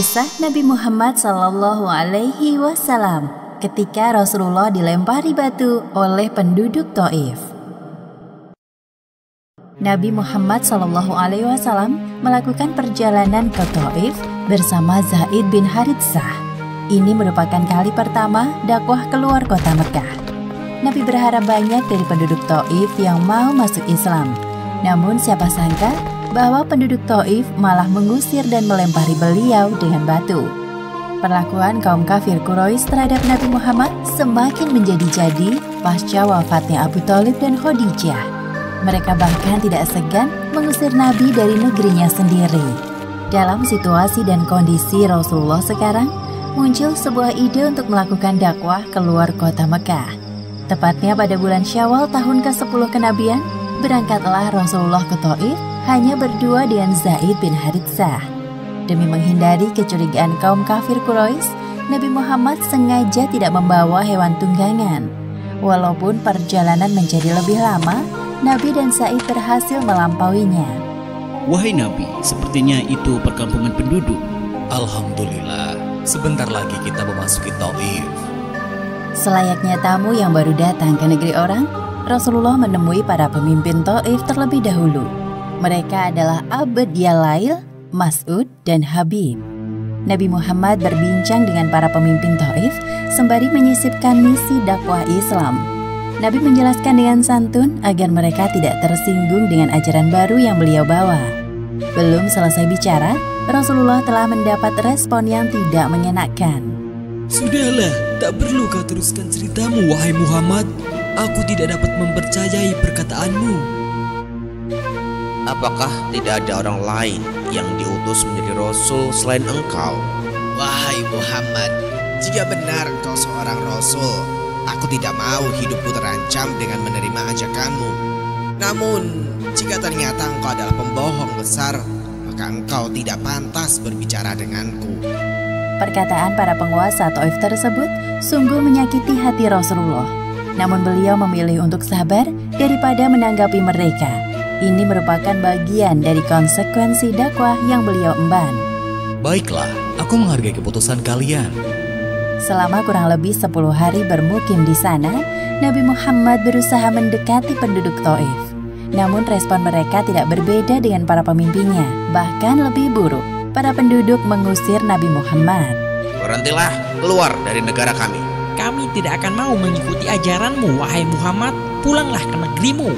Kisah Nabi Muhammad SAW ketika Rasulullah dilempari batu oleh penduduk Thaif. Nabi Muhammad SAW melakukan perjalanan ke Thaif bersama Zaid bin Haritsah. Ini merupakan kali pertama dakwah keluar kota Mekah. Nabi berharap banyak dari penduduk Thaif yang mau masuk Islam. Namun siapa sangka bahwa penduduk Thaif malah mengusir dan melempari beliau dengan batu. Perlakuan kaum kafir Quraisy terhadap Nabi Muhammad semakin menjadi-jadi pasca wafatnya Abu Thalib dan Khadijah. Mereka bahkan tidak segan mengusir Nabi dari negerinya sendiri. Dalam situasi dan kondisi Rasulullah sekarang, muncul sebuah ide untuk melakukan dakwah keluar kota Mekah. Tepatnya pada bulan Syawal tahun ke-10 kenabian, berangkatlah Rasulullah ke Thaif hanya berdua dengan Zaid bin Haritsah. Demi menghindari kecurigaan kaum kafir Quraisy, Nabi Muhammad sengaja tidak membawa hewan tunggangan. Walaupun perjalanan menjadi lebih lama, Nabi dan Zaid berhasil melampauinya. Wahai Nabi, sepertinya itu perkampungan penduduk. Alhamdulillah, sebentar lagi kita memasuki Thaif. Selayaknya tamu yang baru datang ke negeri orang, Rasulullah menemui para pemimpin Thaif terlebih dahulu. Mereka adalah Abd Yalail, Mas'ud, dan Habib. Nabi Muhammad berbincang dengan para pemimpin Thaif sembari menyisipkan misi dakwah Islam. Nabi menjelaskan dengan santun agar mereka tidak tersinggung dengan ajaran baru yang beliau bawa. Belum selesai bicara, Rasulullah telah mendapat respon yang tidak menyenangkan. Sudahlah, tak perlu kau teruskan ceritamu, wahai Muhammad. Aku tidak dapat mempercayai perkataanmu. Apakah tidak ada orang lain yang diutus menjadi Rasul selain engkau? Wahai Muhammad, jika benar engkau seorang Rasul, aku tidak mau hidupku terancam dengan menerima ajakanmu. Namun, jika ternyata engkau adalah pembohong besar, maka engkau tidak pantas berbicara denganku. Perkataan para penguasa Thaif tersebut sungguh menyakiti hati Rasulullah. Namun beliau memilih untuk sabar daripada menanggapi mereka. Ini merupakan bagian dari konsekuensi dakwah yang beliau emban. Baiklah, aku menghargai keputusan kalian. Selama kurang lebih 10 hari bermukim di sana, Nabi Muhammad berusaha mendekati penduduk Thaif. Namun respon mereka tidak berbeda dengan para pemimpinnya, bahkan lebih buruk. Para penduduk mengusir Nabi Muhammad. Berhentilah, keluar dari negara kami. Kami tidak akan mau mengikuti ajaranmu, wahai Muhammad. Pulanglah ke negerimu.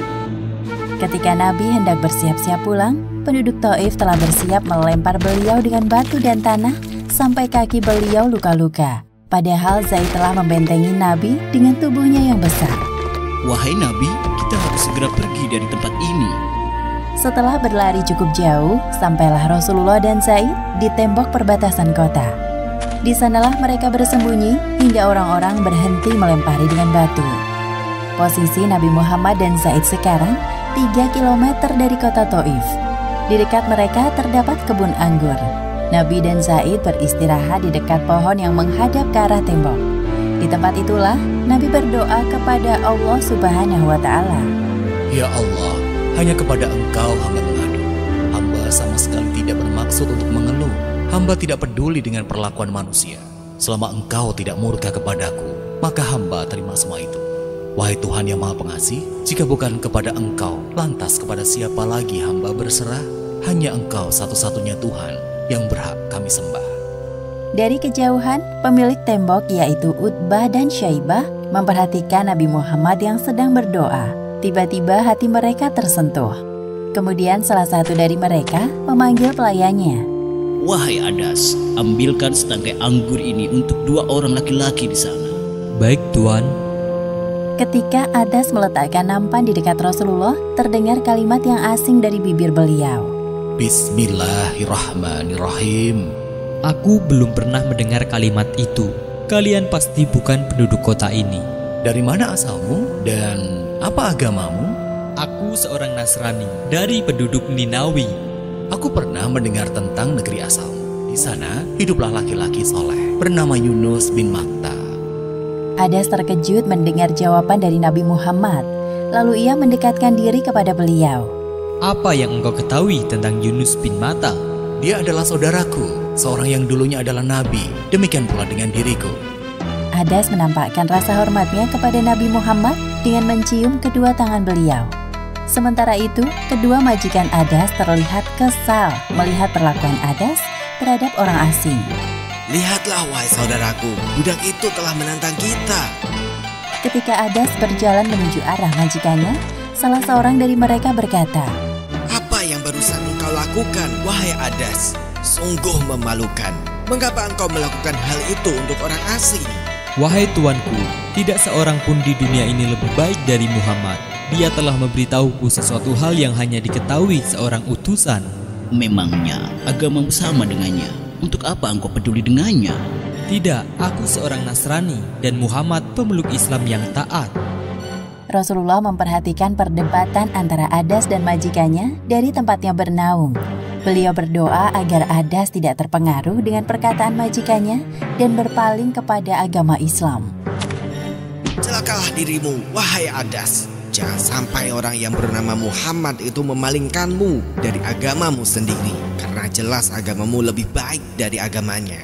Ketika Nabi hendak bersiap-siap pulang, penduduk Thaif telah bersiap melempar beliau dengan batu dan tanah sampai kaki beliau luka-luka. Padahal Zaid telah membentengi Nabi dengan tubuhnya yang besar. Wahai Nabi, kita harus segera pergi dari tempat ini. Setelah berlari cukup jauh, sampailah Rasulullah dan Zaid di tembok perbatasan kota. Di sanalah mereka bersembunyi hingga orang-orang berhenti melempari dengan batu. Posisi Nabi Muhammad dan Zaid sekarang 3 km dari kota Thaif. Di dekat mereka terdapat kebun anggur. Nabi dan Zaid beristirahat di dekat pohon yang menghadap ke arah tembok. Di tempat itulah Nabi berdoa kepada Allah Subhanahu wa Ta'ala. Ya Allah, hanya kepada Engkau hamba mengadu. Hamba sama sekali tidak bermaksud untuk mengeluh. Hamba tidak peduli dengan perlakuan manusia. Selama Engkau tidak murka kepadaku, maka hamba terima semua itu. Wahai Tuhan yang Maha Pengasih, jika bukan kepada Engkau, lantas kepada siapa lagi hamba berserah? Hanya Engkau satu-satunya Tuhan yang berhak kami sembah. Dari kejauhan, pemilik tembok yaitu Utbah dan Syaibah memperhatikan Nabi Muhammad yang sedang berdoa. Tiba-tiba hati mereka tersentuh. Kemudian salah satu dari mereka memanggil pelayannya. Wahai Adas, ambilkan setangkai anggur ini untuk 2 orang laki-laki di sana. Baik, Tuan. Ketika Adas meletakkan nampan di dekat Rasulullah, terdengar kalimat yang asing dari bibir beliau. Bismillahirrahmanirrahim. Aku belum pernah mendengar kalimat itu. Kalian pasti bukan penduduk kota ini. Dari mana asalmu dan apa agamamu? Aku seorang Nasrani dari penduduk Ninawi. Aku pernah mendengar tentang negeri asalmu. Di sana hiduplah laki-laki soleh bernama Yunus bin Matta. Adas terkejut mendengar jawaban dari Nabi Muhammad. Lalu ia mendekatkan diri kepada beliau. Apa yang engkau ketahui tentang Yunus bin Matta? Dia adalah saudaraku, seorang yang dulunya adalah nabi. Demikian pula dengan diriku. Adas menampakkan rasa hormatnya kepada Nabi Muhammad dengan mencium kedua tangan beliau. Sementara itu, kedua majikan Adas terlihat kesal melihat perlakuan Adas terhadap orang asing. Lihatlah wahai saudaraku, budak itu telah menantang kita. Ketika Adas berjalan menuju arah majikannya, salah seorang dari mereka berkata, Apa yang barusan engkau lakukan, wahai Adas? Sungguh memalukan. Mengapa engkau melakukan hal itu untuk orang asing? Wahai tuanku, tidak seorang pun di dunia ini lebih baik dari Muhammad. Dia telah memberitahuku sesuatu hal yang hanya diketahui seorang utusan. Memangnya agamamu sama dengannya? Untuk apa engkau peduli dengannya? Tidak, aku seorang Nasrani dan Muhammad pemeluk Islam yang taat. Rasulullah memperhatikan perdebatan antara Adas dan majikannya dari tempatnya bernaung. Beliau berdoa agar Adas tidak terpengaruh dengan perkataan majikannya dan berpaling kepada agama Islam. Celakalah dirimu, wahai Adas. Jangan sampai orang yang bernama Muhammad itu memalingkanmu dari agamamu sendiri, karena jelas agamamu lebih baik dari agamanya.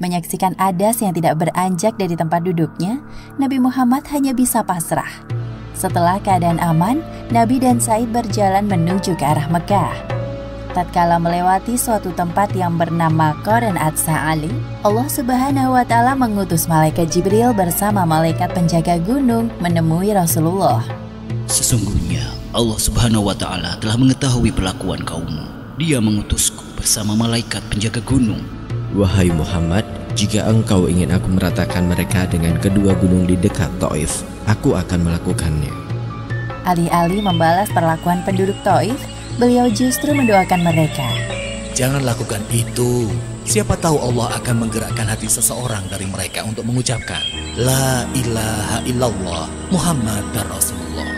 Menyaksikan Adas yang tidak beranjak dari tempat duduknya, Nabi Muhammad hanya bisa pasrah. Setelah keadaan aman, Nabi dan Said berjalan menuju ke arah Mekah. Tatkala melewati suatu tempat yang bernama Qarn At-Sa'ali, Allah Subhanahu wa Ta'ala mengutus malaikat Jibril bersama malaikat penjaga gunung menemui Rasulullah. Sesungguhnya Allah Subhanahu wa Ta'ala telah mengetahui perlakuan kaummu. Dia mengutusku bersama malaikat penjaga gunung. Wahai Muhammad, jika engkau ingin aku meratakan mereka dengan kedua gunung di dekat Taif, aku akan melakukannya. Alih-alih membalas perlakuan penduduk Taif, beliau justru mendoakan mereka. Jangan lakukan itu. Siapa tahu Allah akan menggerakkan hati seseorang dari mereka untuk mengucapkan La ilaha illallah Muhammad Rasulullah.